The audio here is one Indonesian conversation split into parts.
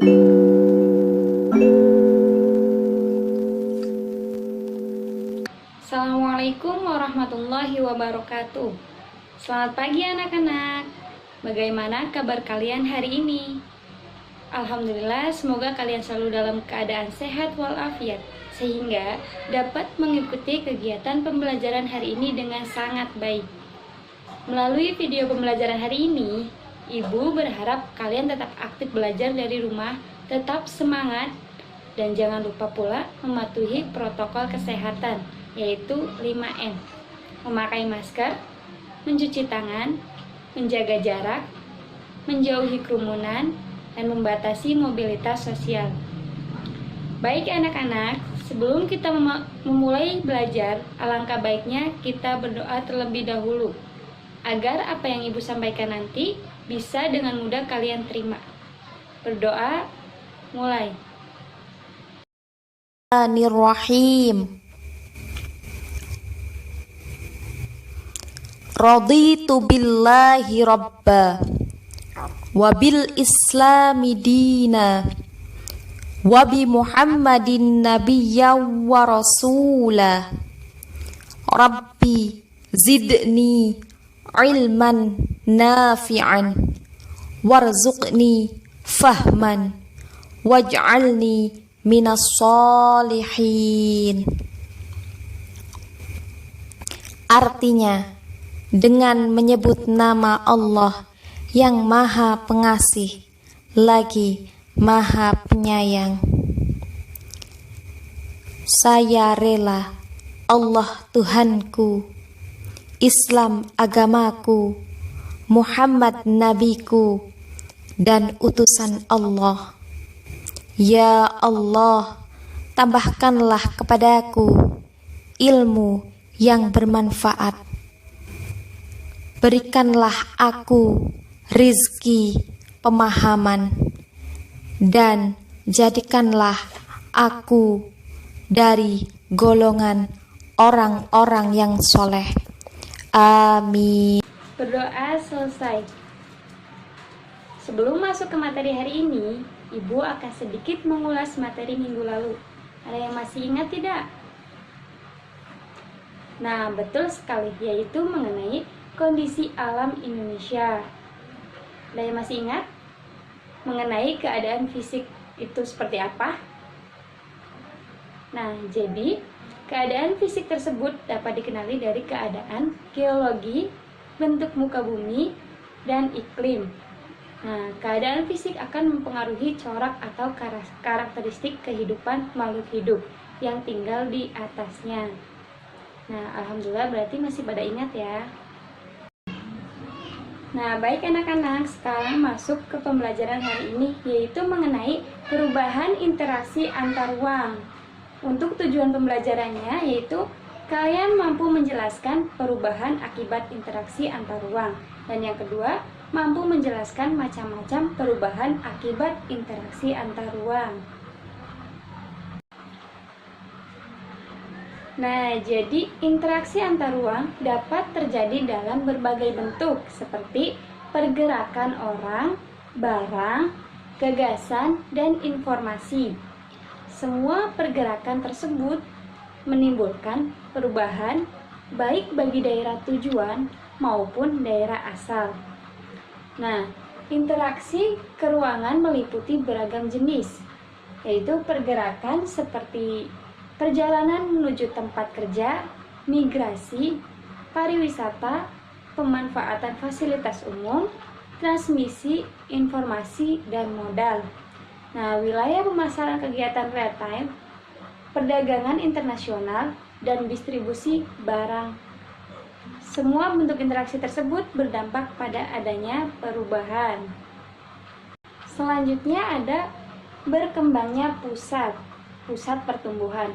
Assalamualaikum warahmatullahi wabarakatuh. Selamat pagi anak-anak. Bagaimana kabar kalian hari ini? Alhamdulillah, semoga kalian selalu dalam keadaan sehat walafiat sehingga dapat mengikuti kegiatan pembelajaran hari ini dengan sangat baik. Melalui video pembelajaran hari ini, Ibu berharap kalian tetap aktif belajar dari rumah, tetap semangat, dan jangan lupa pula mematuhi protokol kesehatan, yaitu 5M. Memakai masker, mencuci tangan, menjaga jarak, menjauhi kerumunan, dan membatasi mobilitas sosial. Baik anak-anak, sebelum kita memulai belajar, alangkah baiknya kita berdoa terlebih dahulu, agar apa yang Ibu sampaikan nanti bisa dengan mudah kalian terima. Berdoa, mulai. Bismillahirrahmanirrahim. Raditu billahi rabba wa bil islami dina wa bi muhammadin nabiyya wa rasula. Rabbi zidni ilman nafi'an warzuqni fahman waj'alni minas solihin. Artinya, dengan menyebut nama Allah yang Maha Pengasih lagi Maha Penyayang, saya rela Allah Tuhanku, Islam agamaku, Muhammad nabiku, dan utusan Allah. Ya Allah, tambahkanlah kepadaku ilmu yang bermanfaat. Berikanlah aku rizki pemahaman, dan jadikanlah aku dari golongan orang-orang yang soleh. Amin. Berdoa selesai. Sebelum masuk ke materi hari ini, Ibu akan sedikit mengulas materi minggu lalu. Ada yang masih ingat tidak? Nah, betul sekali, yaitu mengenai kondisi alam Indonesia. Ada yang masih ingat? Mengenai keadaan fisik itu seperti apa? Nah, jadi keadaan fisik tersebut dapat dikenali dari keadaan geologi, bentuk muka bumi, dan iklim. Nah, keadaan fisik akan mempengaruhi corak atau karakteristik kehidupan makhluk hidup yang tinggal di atasnya. Nah, alhamdulillah berarti masih pada ingat ya. Nah, baik anak-anak, sekarang masuk ke pembelajaran hari ini, yaitu mengenai perubahan interaksi antar ruang. Untuk tujuan pembelajarannya yaitu kalian mampu menjelaskan perubahan akibat interaksi antar ruang. Dan yang kedua, mampu menjelaskan macam-macam perubahan akibat interaksi antar ruang. Nah, jadi interaksi antar ruang dapat terjadi dalam berbagai bentuk seperti pergerakan orang, barang, gagasan, dan informasi. Semua pergerakan tersebut menimbulkan perubahan baik bagi daerah tujuan maupun daerah asal. Nah, interaksi keruangan meliputi beragam jenis, yaitu pergerakan seperti perjalanan menuju tempat kerja, migrasi, pariwisata, pemanfaatan fasilitas umum, transmisi, informasi, dan modal. Nah, wilayah pemasaran kegiatan real time, perdagangan internasional, dan distribusi barang. Semua bentuk interaksi tersebut berdampak pada adanya perubahan. Selanjutnya ada berkembangnya pusat pertumbuhan.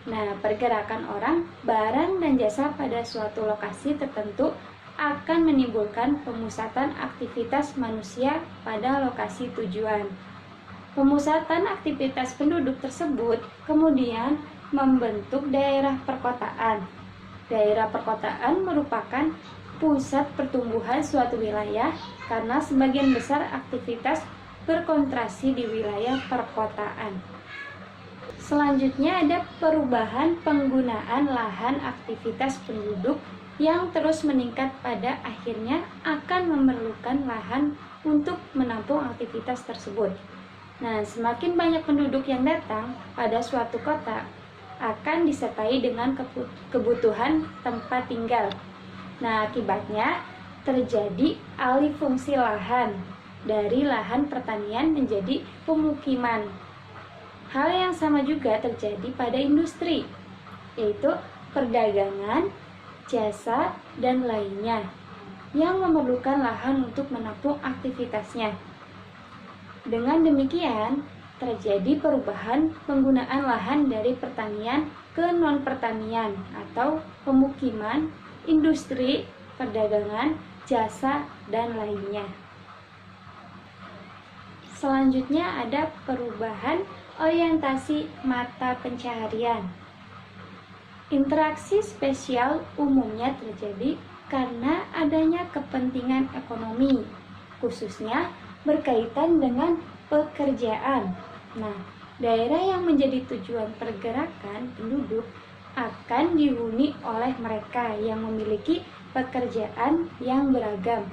Nah, pergerakan orang, barang, dan jasa pada suatu lokasi tertentu akan menimbulkan pemusatan aktivitas manusia pada lokasi tujuan. Pemusatan aktivitas penduduk tersebut kemudian membentuk daerah perkotaan. Daerah perkotaan merupakan pusat pertumbuhan suatu wilayah karena sebagian besar aktivitas berkonsentrasi di wilayah perkotaan. Selanjutnya ada perubahan penggunaan lahan aktivitas penduduk yang terus meningkat pada akhirnya akan memerlukan lahan untuk menampung aktivitas tersebut. Nah, semakin banyak penduduk yang datang pada suatu kota akan disertai dengan kebutuhan tempat tinggal. Nah, akibatnya terjadi alih fungsi lahan dari lahan pertanian menjadi pemukiman. Hal yang sama juga terjadi pada industri, yaitu perdagangan, jasa, dan lainnya yang memerlukan lahan untuk menampung aktivitasnya. Dengan demikian, terjadi perubahan penggunaan lahan dari pertanian ke non-pertanian atau pemukiman, industri, perdagangan, jasa, dan lainnya. Selanjutnya ada perubahan orientasi mata pencaharian. Interaksi spesial umumnya terjadi karena adanya kepentingan ekonomi, khususnya berkaitan dengan pekerjaan. Nah, daerah yang menjadi tujuan pergerakan penduduk akan dihuni oleh mereka yang memiliki pekerjaan yang beragam.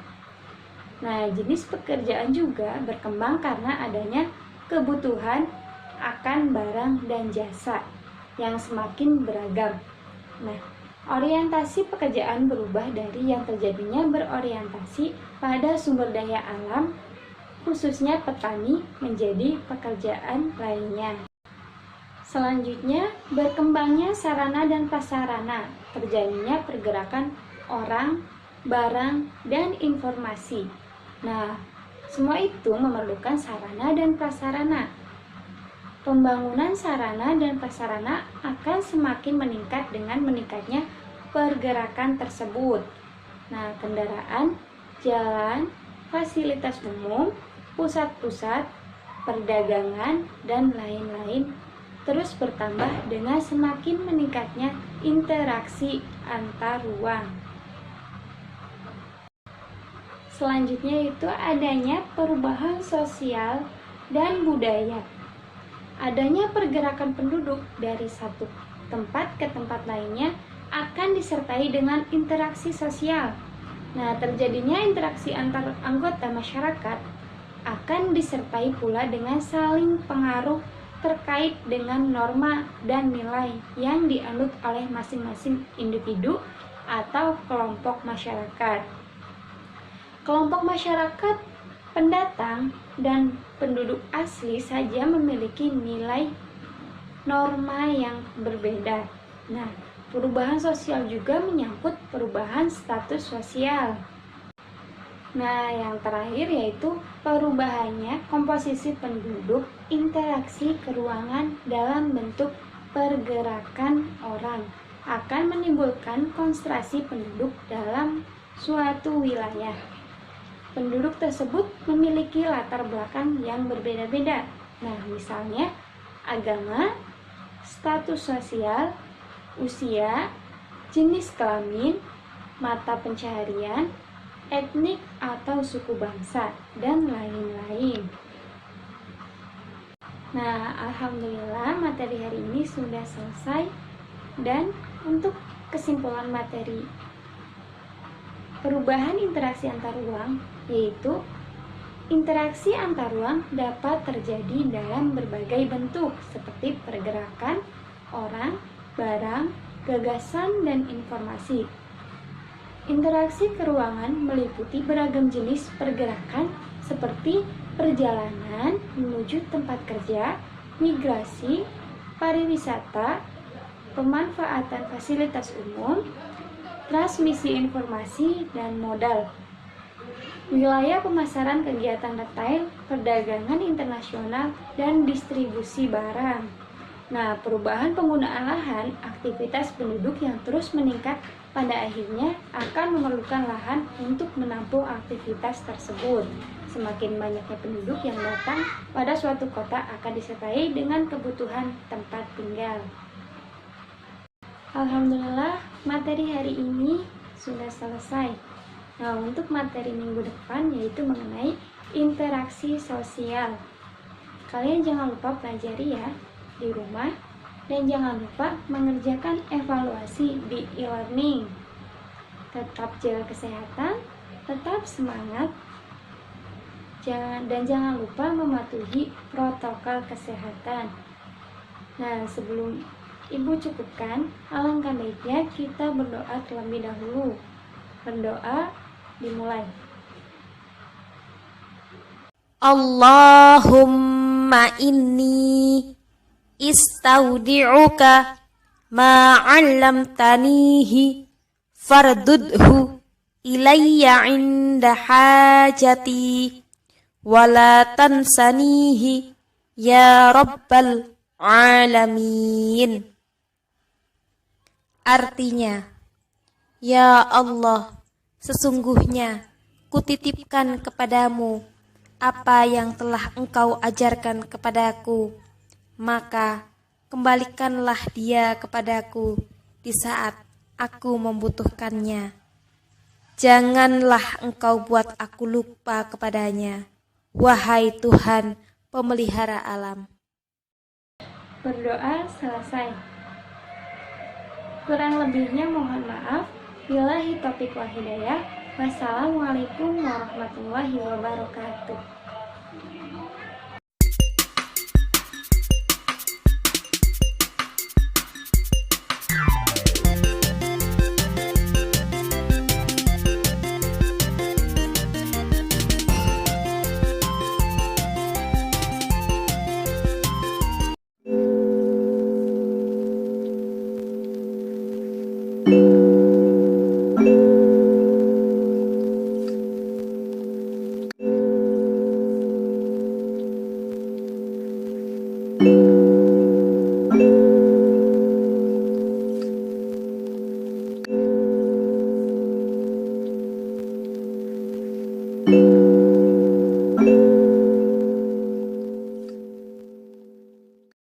Nah, jenis pekerjaan juga berkembang karena adanya kebutuhan akan barang dan jasa yang semakin beragam. Nah, orientasi pekerjaan berubah dari yang terjadinya berorientasi pada sumber daya alam, khususnya petani, menjadi pekerjaan lainnya. Selanjutnya, berkembangnya sarana dan prasarana, terjadinya pergerakan orang, barang, dan informasi. Nah, semua itu memerlukan sarana dan prasarana. Pembangunan sarana dan prasarana akan semakin meningkat dengan meningkatnya pergerakan tersebut. Nah, kendaraan, jalan, fasilitas umum, pusat-pusat, perdagangan, dan lain-lain terus bertambah dengan semakin meningkatnya interaksi antar ruang. Selanjutnya itu adanya perubahan sosial dan budaya. Adanya pergerakan penduduk dari satu tempat ke tempat lainnya akan disertai dengan interaksi sosial. Nah, terjadinya interaksi antar anggota masyarakat akan disertai pula dengan saling pengaruh terkait dengan norma dan nilai yang dianut oleh masing-masing individu atau kelompok masyarakat. Kelompok masyarakat pendatang dan penduduk asli saja memiliki nilai norma yang berbeda. Nah, perubahan sosial juga menyangkut perubahan status sosial. Nah, yang terakhir yaitu perubahannya komposisi penduduk, interaksi keruangan dalam bentuk pergerakan orang akan menimbulkan konsentrasi penduduk dalam suatu wilayah. Penduduk tersebut memiliki latar belakang yang berbeda-beda. Nah, misalnya agama, status sosial, usia, jenis kelamin, mata pencaharian, etnik atau suku bangsa, dan lain-lain. Nah, alhamdulillah materi hari ini sudah selesai. Dan untuk kesimpulan materi perubahan interaksi antar ruang, yaitu interaksi antar ruang dapat terjadi dalam berbagai bentuk seperti pergerakan orang, barang, gagasan, dan informasi. Interaksi keruangan meliputi beragam jenis pergerakan seperti perjalanan menuju tempat kerja, migrasi, pariwisata, pemanfaatan fasilitas umum, transmisi informasi, dan modal. Wilayah pemasaran kegiatan retail, perdagangan internasional, dan distribusi barang. Nah, perubahan penggunaan lahan, aktivitas penduduk yang terus meningkat pada akhirnya akan memerlukan lahan untuk menampung aktivitas tersebut. Semakin banyaknya penduduk yang datang pada suatu kota akan disertai dengan kebutuhan tempat tinggal. Alhamdulillah, materi hari ini sudah selesai. Nah, untuk materi minggu depan yaitu mengenai interaksi sosial. Kalian jangan lupa pelajari ya di rumah, dan jangan lupa mengerjakan evaluasi di e-learning. Tetap jaga kesehatan, tetap semangat, dan jangan lupa mematuhi protokol kesehatan. Nah, sebelum Ibu cukupkan, alangkah baiknya kita berdoa terlebih dahulu. Berdoa dimulai. Allahumma inni istaudi'uka ma 'allamtanihi fardudhu ilayya 'inda hajati wala tansanihi ya rabbal alamin. Artinya, ya Allah, sesungguhnya kutitipkan kepadamu apa yang telah Engkau ajarkan kepadaku, maka kembalikanlah dia kepadaku di saat aku membutuhkannya. Janganlah Engkau buat aku lupa kepadanya, wahai Tuhan pemelihara alam. Berdoa selesai. Kurang lebihnya mohon maaf. Billahi taufiq wal hidayah. Wassalamualaikum warahmatullahi wabarakatuh. Thank you.